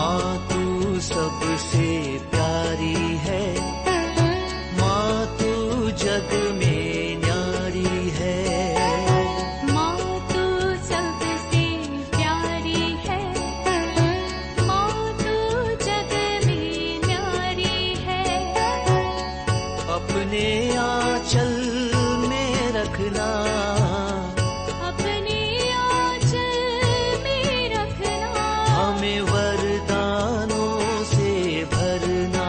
माँ तू सबसे प्यारी है, माँ तू जग में न्यारी है। माँ तू सबसे प्यारी है, माँ तू जग में न्यारी है। अपने आंचल में रखना, अपने आंचल में रखना। हमें वरदानों से भरना।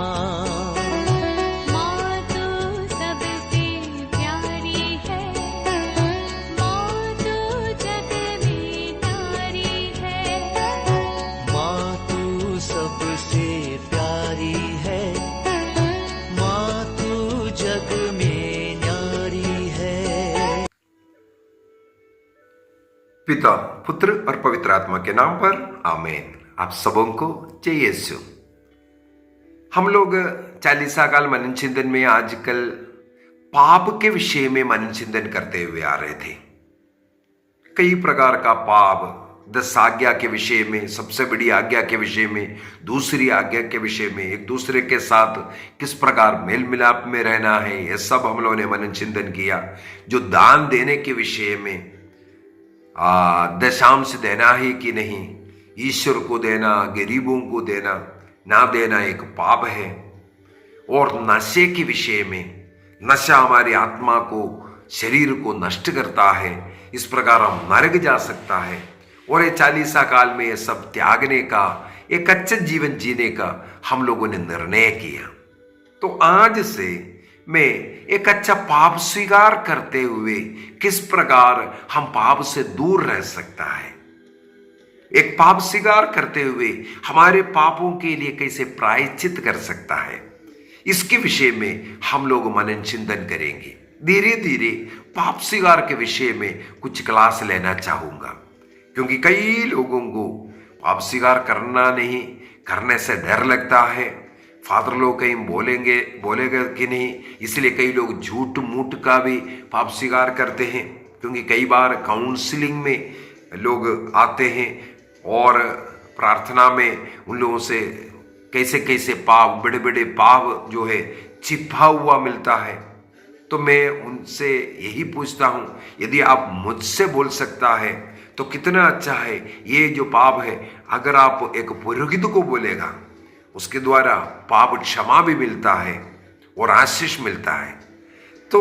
माँ तू सबसे प्यारी है, माँ तू जग में न्यारी है। माँ तू सबसे प्यारी है, माँ तू जग में न्यारी है। पिता, पुत्र और पवित्र आत्मा के नाम पर आमीन। आप सबों को जय यीशु। हम लोग चालीसा काल मनन चिंतन में आजकल पाप के विषय में मनन चिंतन करते हुए आ रहे थे। कई प्रकार का पाप, 10 आज्ञा के विषय में, सबसे बड़ी आज्ञा के विषय में, दूसरी आज्ञा के विषय में, एक दूसरे के साथ किस प्रकार मेल मिलाप में रहना है, यह सब हम लोगों ने मनन चिंतन किया। जो दान देने के विषय में, दशांश देना है कि नहीं, ईश्वर को देना, गरीबों को देना, ना देना एक पाप है। और नशे के विषय में, नशा हमारी आत्मा को, शरीर को नष्ट करता है, इस प्रकार हम नरक जा सकता है। और ये चालीसा काल में ये सब त्यागने का, एक अच्छा जीवन जीने का हम लोगों ने निर्णय किया। तो आज से मैं एक अच्छा पाप स्वीकार करते हुए किस प्रकार हम पाप से दूर रह सकता है, एक पाप स्वीकार करते हुए हमारे पापों के लिए कैसे प्रायश्चित कर सकता है, इसके विषय में हम लोग मनन चिंतन करेंगे। धीरे धीरे पाप स्वीकार के विषय में कुछ क्लास लेना चाहूंगा, क्योंकि कई लोगों को पाप स्वीकार करना नहीं, करने से डर लगता है। फादर लोग कहीं बोलेगा कि नहीं, इसलिए कई लोग झूठ मूठ का भी पाप स्वीकार करते हैं। क्योंकि कई बार काउंसलिंग में लोग आते हैं और प्रार्थना में उन लोगों से कैसे कैसे पाप, बड़े बड़े पाप जो है छिपा हुआ मिलता है। तो मैं उनसे यही पूछता हूँ, यदि आप मुझसे बोल सकता है तो कितना अच्छा है। ये जो पाप है, अगर आप एक पुरोहित को बोलेगा, उसके द्वारा पाप क्षमा भी मिलता है और आशीष मिलता है। तो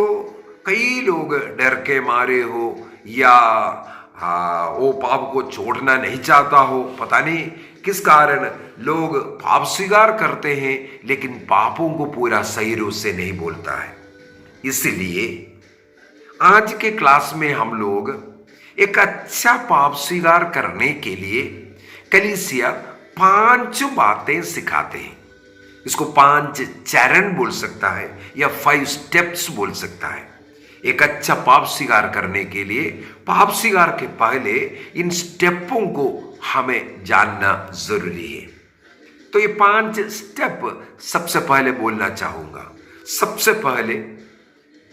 कई लोग डर के मारे हो या वो पाप को छोड़ना नहीं चाहता हो, पता नहीं किस कारण लोग पाप स्वीकार करते हैं लेकिन पापों को पूरा सही रूप से नहीं बोलता है। इसलिए आज के क्लास में हम लोग एक अच्छा पाप स्वीकार करने के लिए कलीसिया 5 बातें सिखाते हैं। इसको 5 चरण बोल सकता है या 5 स्टेप्स बोल सकता है। एक अच्छा पाप स्वीकार करने के लिए, पाप स्वीकार के पहले इन स्टेपों को हमें जानना जरूरी है। तो ये 5 स्टेप सबसे पहले बोलना चाहूंगा। सबसे पहले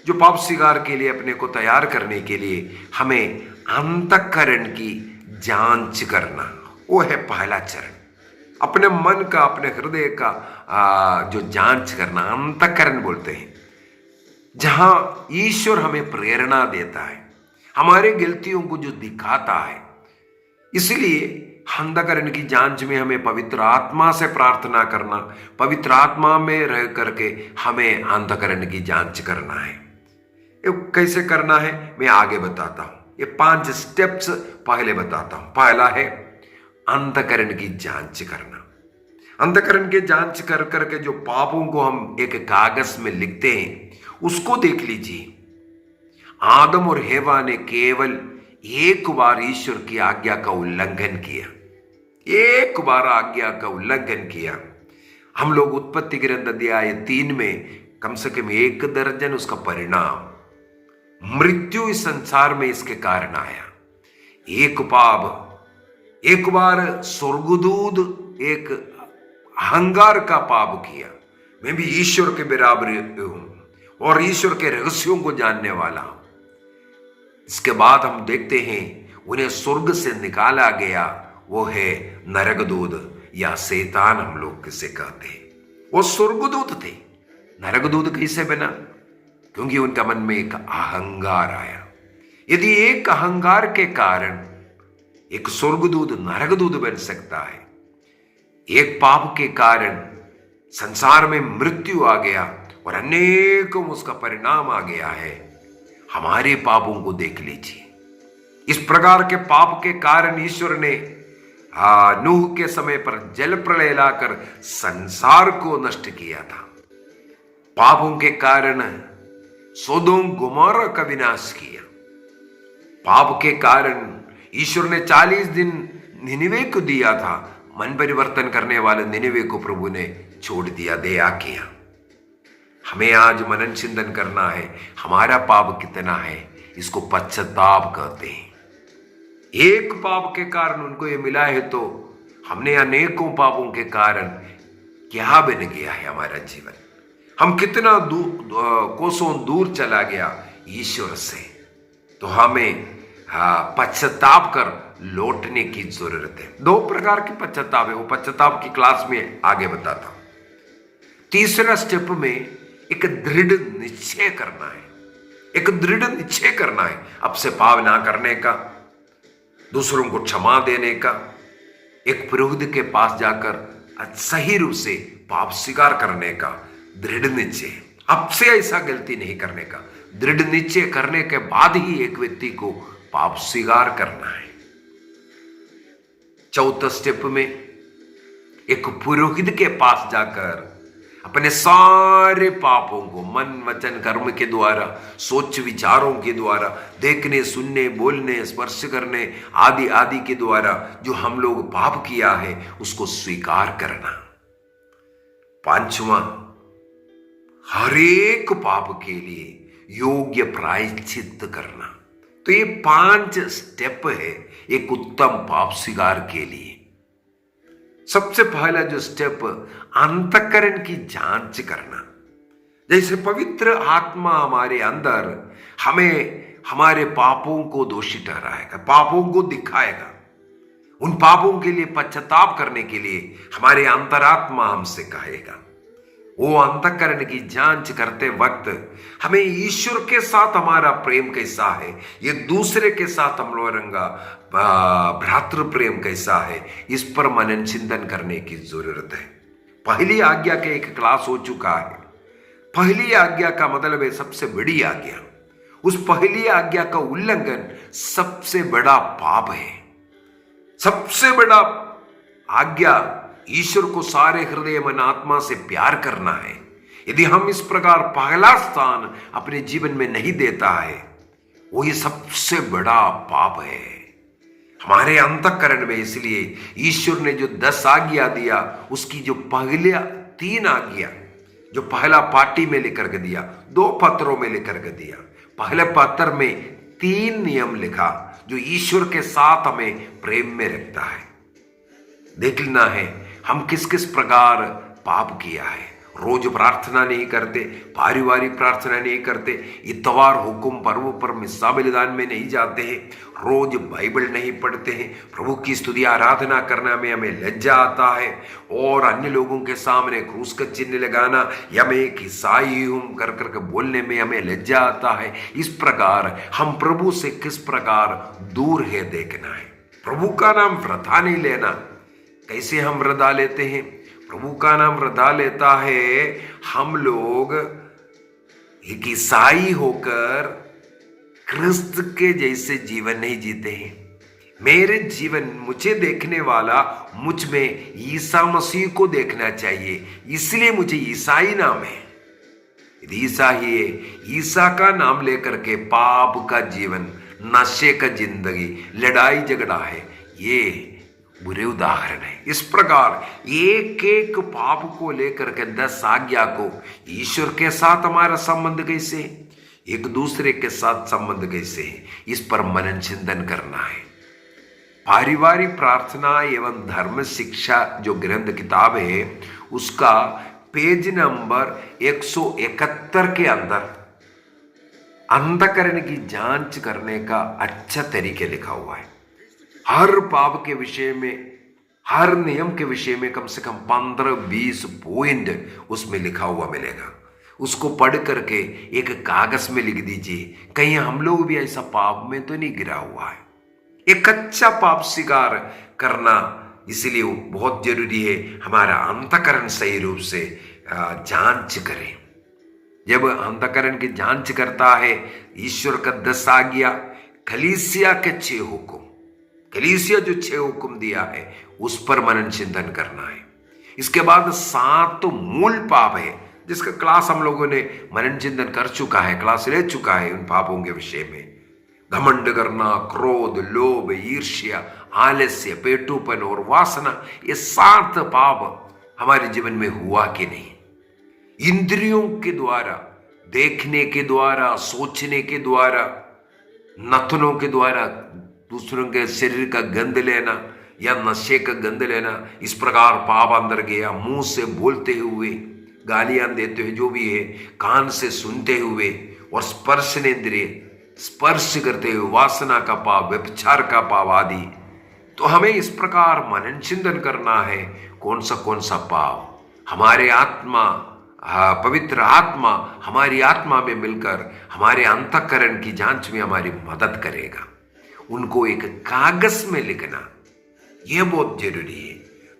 जो पाप स्वीकार के लिए अपने को तैयार करने के लिए हमें अंतःकरण की जांच करना, वो है पहला चरण। अपने मन का, अपने हृदय का जो जांच करना, अंतःकरण बोलते हैं, जहां ईश्वर हमें प्रेरणा देता है, हमारे गलतियों को जो दिखाता है। इसलिए अंतःकरण की जांच में हमें पवित्र आत्मा से प्रार्थना करना, पवित्र आत्मा में रह करके हमें अंतःकरण की जांच करना है। ये कैसे करना है मैं आगे बताता हूं। ये 5 स्टेप्स पहले बताता हूं। पहला है अंतःकरण की जांच करना। अंतःकरण की जांच कर करके जो पापों को हम एक कागज में लिखते हैं, उसको देख लीजिए। आदम और हेवा ने केवल एक बार ईश्वर की आज्ञा का उल्लंघन किया, एक बार आज्ञा का उल्लंघन किया। हम लोग उत्पत्ति ग्रंथ अध्याय 3 में कम से कम 1 दर्जन उसका परिणाम, मृत्यु इस संसार में इसके कारण आया। एक पाप, एक बार स्वर्गदूत एक अहंकार का पाप किया, मैं भी ईश्वर के बराबर हूं और ईश्वर के रहस्यों को जानने वाला हूं। इसके बाद हम देखते हैं उन्हें स्वर्ग से निकाला गया, वो है नरकदूत। या शैतान हम लोग किसे कहते हैं। वो स्वर्गदूत थे। नरकदूत कैसे बना? क्योंकि उनका मन में एक अहंकार आया। यदि एक अहंकार के कारण एक स्वर्गदूत नरकदूत बन सकता है, एक पाप के कारण संसार में मृत्यु आ गया और अनेकों उसका परिणाम आ गया है। हमारे पापों को देख लीजिए। इस प्रकार के पाप के कारण ईश्वर ने नूह के समय पर जल प्रलय लाकर संसार को नष्ट किया था। पापों के कारण सोदोम गोमोरा का विनाश किया। पाप के कारण ईश्वर ने 40 दिन निनिवे को दिया था। मन परिवर्तन करने वाले निनिवे को प्रभु ने छोड़ दिया, दया किया। हमें आज मनन चिंतन करना है, हमारा पाप कितना है, इसको पश्चाताप कहते हैं। एक पाप के कारण उनको ये मिला है, तो हमने अनेकों पापों के कारण क्या बन गया है हमारा जीवन। हम कितना कोसों दूर चला गया ईश्वर से। तो हमें पश्चाताप कर लौटने की जरूरत है। 2 प्रकार के पश्चाताप है, वो पश्चाताप की क्लास में आगे बताता हूं। तीसरा स्टेप में एक दृढ़ निश्चय करना है। एक दृढ़ निश्चय करना है अब से पाप ना करने का, दूसरों को क्षमा देने का, एक पुरोहित के पास जाकर सही रूप से पाप स्वीकार करने का दृढ़ निश्चय। अब से ऐसा गलती नहीं करने का दृढ़ निश्चय करने के बाद ही एक व्यक्ति को पाप स्वीकार करना है। चौथा स्टेप में एक पुरोहित के पास जाकर अपने सारे पापों को मन वचन कर्म के द्वारा, सोच विचारों के द्वारा, देखने सुनने बोलने स्पर्श करने आदि आदि के द्वारा जो हम लोग पाप किया है उसको स्वीकार करना। 5वां, हर एक पाप के लिए योग्य प्रायश्चित करना। तो ये 5 स्टेप है एक उत्तम पाप स्वीकार के लिए। सबसे पहला जो स्टेप, अंतःकरण की जांच करना। जैसे पवित्र आत्मा हमारे अंदर हमें हमारे पापों को दोषी ठहराएगा, पापों को दिखाएगा। उन पापों के लिए पश्चाताप करने के लिए हमारे अंतरात्मा हमसे कहेगा। वो अंतःकरण की जांच करते वक्त हमें ईश्वर के साथ हमारा प्रेम कैसा है, ये दूसरे के साथ हम लोगों का भ्रातृ प्रेम कैसा है, इस पर मनन चिंतन करने की जरूरत है। पहली आज्ञा के एक क्लास हो चुका है। पहली आज्ञा का मतलब है सबसे बड़ी आज्ञा। उस पहली आज्ञा का उल्लंघन सबसे बड़ा पाप है। सबसे बड़ा आज्ञा ईश्वर को सारे हृदय मन आत्मा से प्यार करना है। यदि हम इस प्रकार पहला स्थान अपने जीवन में नहीं देता है, वो ये सबसे बड़ा पाप है हमारे अंतःकरण में। इसलिए ईश्वर ने जो 10 आज्ञा दिया, उसकी जो पहले 3 आज्ञा जो पहला पार्टी में लेकर के दिया, 2 पत्रों में लेकर के दिया। पहले पत्र में 3 नियम लिखा जो ईश्वर के साथ हमें प्रेम में रखता है। देख लेना है हम किस किस प्रकार पाप किया है। रोज प्रार्थना नहीं करते, पारिवारिक प्रार्थना नहीं करते, इतवार हुकुम पर्व पर मिस्सा बलिदान में नहीं जाते हैं, रोज बाइबल नहीं पढ़ते हैं, प्रभु की स्तुति आराधना करना में हमें लज्जा आता है, और अन्य लोगों के सामने क्रूस का चिन्ह लगाना या मैं एक ईसाई हूं कर करके बोलने में हमें लज्जा आता है। इस प्रकार हम प्रभु से किस प्रकार दूर है देखना है। प्रभु का नाम वृथा नहीं लेना। कैसे हम वृथा लेते हैं? प्रभु का नाम वृथा लेता है हम लोग एक ईसाई होकर क्रिस्त के जैसे जीवन नहीं जीते हैं। मेरे जीवन, मुझे देखने वाला मुझ में ईसा मसीह को देखना चाहिए, इसलिए मुझे ईसाई नाम है। यदि ईसा ही है, ईसा का नाम लेकर के पाप का जीवन, नशे का जिंदगी, लड़ाई झगड़ा है, ये बुरे उदाहरण है। इस प्रकार एक एक पाप को लेकर के 10 आज्ञा को, ईश्वर के साथ हमारा संबंध कैसे, एक दूसरे के साथ संबंध कैसे है, इस पर मनन चिंतन करना है। पारिवारिक प्रार्थना एवं धर्म शिक्षा जो ग्रंथ किताब है, उसका पेज नंबर 171 के अंदर अंतःकरण की जांच करने का अच्छा तरीके लिखा हुआ है। हर पाप के विषय में हर नियम के विषय में कम से कम 15-20 पॉइंट उसमें लिखा हुआ मिलेगा। उसको पढ़ करके एक कागज में लिख दीजिए, कहीं हम लोग भी ऐसा पाप में तो नहीं गिरा हुआ है। एक कच्चा पाप स्वीकार करना इसलिए बहुत जरूरी है। हमारा अंतःकरण सही रूप से जांच करें। जब अंतःकरण की जांच करता है, ईश्वर का 10 आज्ञा, कलीसिया के 6 हुक्म, कलीसिया जो 6 हुक्म दिया है उस पर मनन चिंतन करना है। इसके बाद 7 मूल पाप है जिसका क्लास हम लोगों ने मनन चिंतन कर चुका है, क्लास ले चुका है उन पापों के विषय में। घमंड करना, क्रोध, लोभ, ईर्ष्या, आलस्य, पेटूपन और वासना, ये 7 पाप हमारे जीवन में हुआ कि नहीं। इंद्रियों के द्वारा, देखने के द्वारा, सोचने के द्वारा, नथनों के द्वारा दूसरों के शरीर का गंध लेना या नशे का गंध लेना, इस प्रकार पाप अंदर गया। मुंह से बोलते हुए, गालियां देते हुए, जो भी है, कान से सुनते हुए और स्पर्श नेंद्रिय, स्पर्श करते हुए वासना का पाप, व्यभिचार का पाप आदि। तो हमें इस प्रकार मनन चिंतन करना है कौन सा पाप हमारे आत्मा, पवित्र आत्मा हमारी आत्मा में मिलकर हमारे अंतःकरण की जांच में हमारी मदद करेगा। उनको एक कागज में लिखना यह बहुत जरूरी है।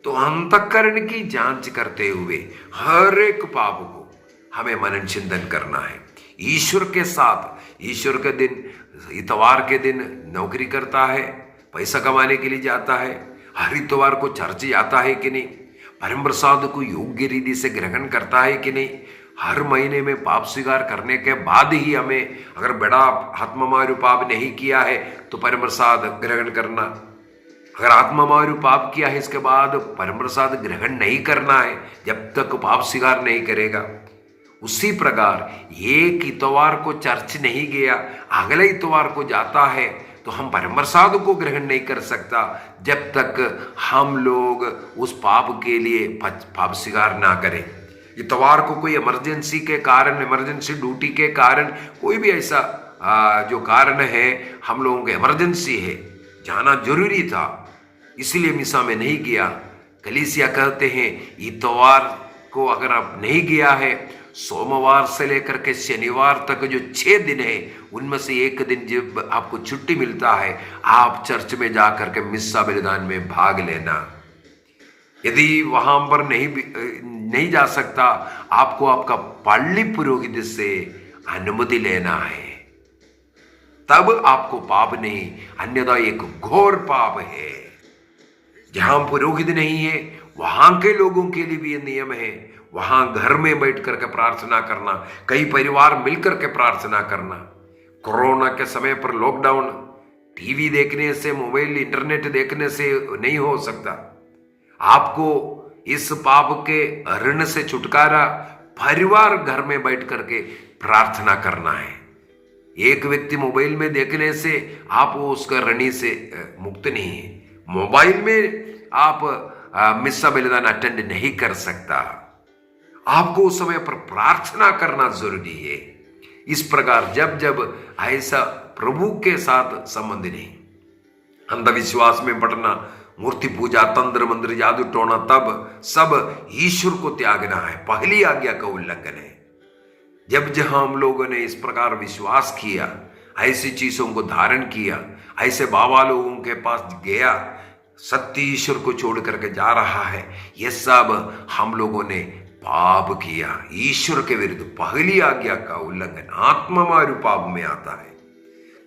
तो अंतःकरण की जांच करते हुए हर एक पाप को हमें मनन चिंतन करना है। ईश्वर के साथ, ईश्वर के दिन, इतवार के दिन नौकरी करता है, पैसा कमाने के लिए जाता है, हर इतवार को चर्च जाता है कि नहीं, परम प्रसाद को योग्य रीति से ग्रहण करता है कि नहीं, हर महीने में पाप स्वीकार करने के बाद ही हमें, अगर बड़ा आत्ममारू पाप नहीं किया है तो परम प्रसाद ग्रहण करना, अगर आत्ममारू पाप किया है इसके बाद परम प्रसाद ग्रहण नहीं करना है जब तक पाप स्वीकार नहीं करेगा। उसी प्रकार एक इतवार को चर्च नहीं गया, अगले इतवार को जाता है तो हम परम प्रसाद को ग्रहण नहीं कर सकता जब तक हम लोग उस पाप के लिए पाप स्वीकार ना करें। इतवार को कोई इमरजेंसी के कारण, इमरजेंसी ड्यूटी के कारण, कोई भी ऐसा जो कारण है, हम लोगों को इमरजेंसी है, जाना जरूरी था, इसलिए मिसा में नहीं गया। कलीसिया कहते हैं इतवार को अगर आप नहीं गया है, सोमवार से लेकर के शनिवार तक जो 6 दिन है उनमें से एक दिन जब आपको छुट्टी मिलता है, आप चर्च में जाकर के मिस्सा बलिदान में भाग लेना। यदि वहां पर नहीं जा सकता, आपको आपका पालनी पुरोहित से अनुमति लेना है, तब आपको पाप नहीं, अन्यथा एक घोर पाप है। जहां पुरोहित नहीं है वहां के लोगों के लिए भी ये नियम है, वहां घर में बैठ करके प्रार्थना करना, कई परिवार मिलकर के प्रार्थना करना। कोरोना के समय पर लॉकडाउन, टीवी देखने से, मोबाइल, इंटरनेट देखने से नहीं हो सकता। आपको इस पाप के ऋण से छुटकारा परिवार घर में बैठ करके प्रार्थना करना है। एक व्यक्ति मोबाइल में देखने से आप उसका ऋणी से मुक्त नहीं है। मोबाइल में आप मिस्सा बलिदान अटेंड नहीं कर सकता। आपको उस समय पर प्रार्थना करना जरूरी है। इस प्रकार जब जब ऐसा प्रभु के साथ संबंध नहीं, अंधविश्वास में पड़ना, मूर्ति पूजा, तंत्र मंत्र, जादू टोना, तब सब ईश्वर को त्यागना है, पहली आज्ञा का उल्लंघन है। जब जहां हम लोगों ने इस प्रकार विश्वास किया, ऐसी चीजों को धारण किया, ऐसे बाबा लोगों के पास गया, सत्य ईश्वर को छोड़ करके जा रहा है, यह सब हम लोगों ने पाप किया, ईश्वर के विरुद्ध पहली आज्ञा का उल्लंघन, आत्ममारू पाप में आता है।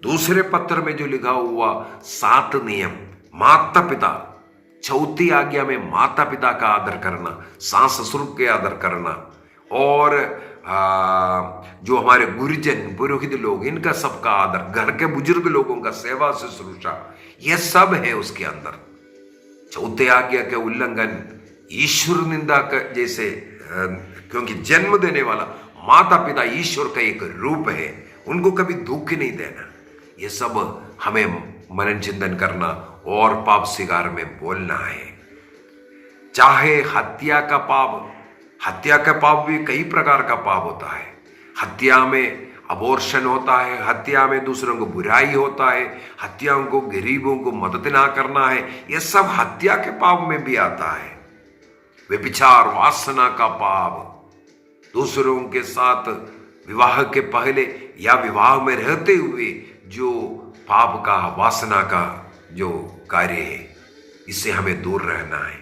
दूसरे पत्र में जो लिखा हुआ 7 नियम, माता पिता, चौथी आज्ञा में माता पिता का आदर करना, सास ससुर के आदर करना, और जो हमारे गुरुजन, पुरोहित लोग, इनका सबका आदर, घर के बुजुर्ग लोगों का सेवा शुश्रूषा, यह सब है उसके अंदर। चौथे आज्ञा के उल्लंघन, ईश्वर निंदा का जैसे, क्योंकि जन्म देने वाला माता पिता ईश्वर का एक रूप है, उनको कभी दुख नहीं देना। ये सब हमें मनन चिंतन करना और पाप स्वीकार में बोलना है। चाहे हत्या का पाप, हत्या का पाप भी कई प्रकार का पाप होता है। हत्या में अबॉर्शन होता है, हत्या में दूसरों को बुराई होता है, हत्याओं को, गरीबों को मदद ना करना है, यह सब हत्या के पाप में भी आता है। व्यभिचार, वासना का पाप, दूसरों के साथ विवाह के पहले या विवाह में रहते हुए जो पाप का, वासना का जो कार्य है, इससे हमें दूर रहना है।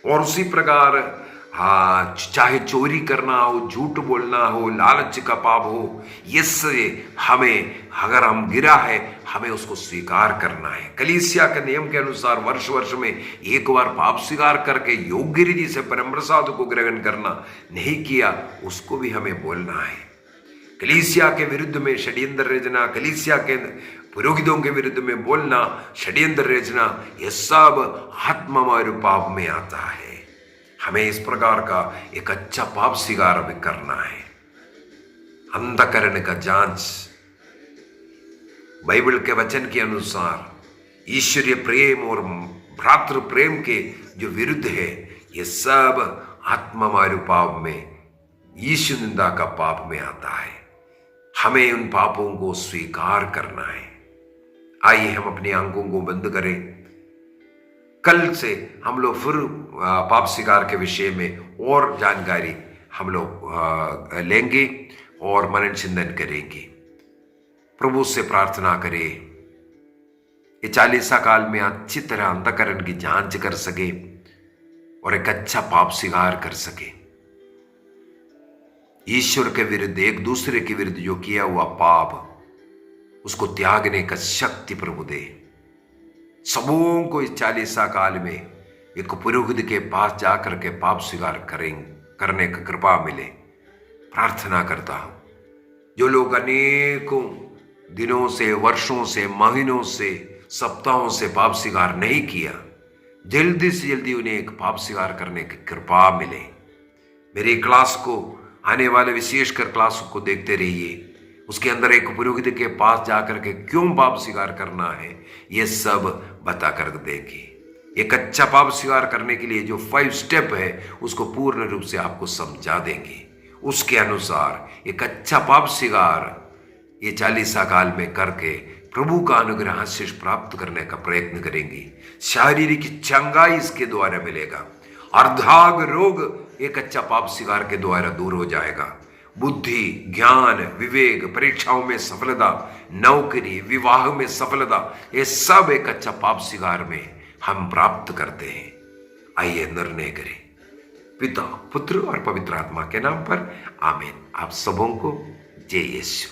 और उसी प्रकार चाहे चोरी करना हो, झूठ बोलना हो, लालच का पाप हो, इससे हमें, अगर हम गिरा है, हमें उसको स्वीकार करना है। कलीसिया के नियम के अनुसार वर्ष वर्ष में एक बार पाप स्वीकार करके योग्य रीति से परम प्रसाद को ग्रहण करना, नहीं किया उसको भी हमें बोलना है। कलीसिया के विरुद्ध में षड्यंत्र रचना, कलीसिया के पुरोहितों के विरुद्ध में बोलना, षड्यंत्र रचना, यह सब आत्ममारू पाप में आता है। हमें इस प्रकार का एक अच्छा पाप स्वीकार भी करना है। अंतःकरण का जांच, बाइबल के वचन के अनुसार ईश्वरीय प्रेम और भ्रातृ प्रेम के जो विरुद्ध है, ये सब आत्ममारू पाप में, यीशु निंदा का पाप में आता है। हमें उन पापों को स्वीकार करना है। आइए हम अपनी आंखों को बंद करें। कल से हम लोग फिर पाप स्वीकार के विषय में और जानकारी हम लोग लेंगे और मनन चिंतन करेंगे। प्रभु से प्रार्थना करें ये 40 काल में अच्छी तरह अंतःकरण की जांच कर सके और एक अच्छा पाप स्वीकार कर सके। ईश्वर के विरुद्ध, एक दूसरे के विरुद्ध जो किया हुआ पाप, उसको त्यागने का शक्ति प्रभु दे। सबों को इस 40 काल में एक पुरोहित के पास जाकर के पाप स्वीकार करने का कृपा मिले। प्रार्थना करता हूं, जो लोग अनेकों दिनों से, वर्षों से, महीनों से, सप्ताहों से पाप स्वीकार नहीं किया, जल्दी से जल्दी उन्हें एक पाप स्वीकार करने की कृपा मिले। मेरी क्लास को, आने वाले विशेषकर क्लास को देखते रहिए। उसके अंदर एक पुरोहित के पास जाकर के क्यों पाप स्वीकार करना है, ये सब बता कर देंगे। एक अच्छा पाप स्वीकार करने के लिए जो 5 स्टेप है, उसको पूर्ण रूप से आपको समझा देंगे। उसके अनुसार एक अच्छा पाप स्वीकार ये 40 काल में करके प्रभु का अनुग्रह आशीष प्राप्त करने का प्रयत्न करेंगे। शारीरिक चंगाई इसके द्वारा मिलेगा। अर्धांग रोग एक अच्छा पाप स्वीकार के द्वारा दूर हो जाएगा। बुद्धि, ज्ञान, विवेक, परीक्षाओं में सफलता, नौकरी, विवाह में सफलता, ये सब एक अच्छा पाप स्वीकार में हम प्राप्त करते हैं। आइए निर्णय करें। पिता, पुत्र और पवित्र आत्मा के नाम पर आमीन। आप सबों को जय यीशु।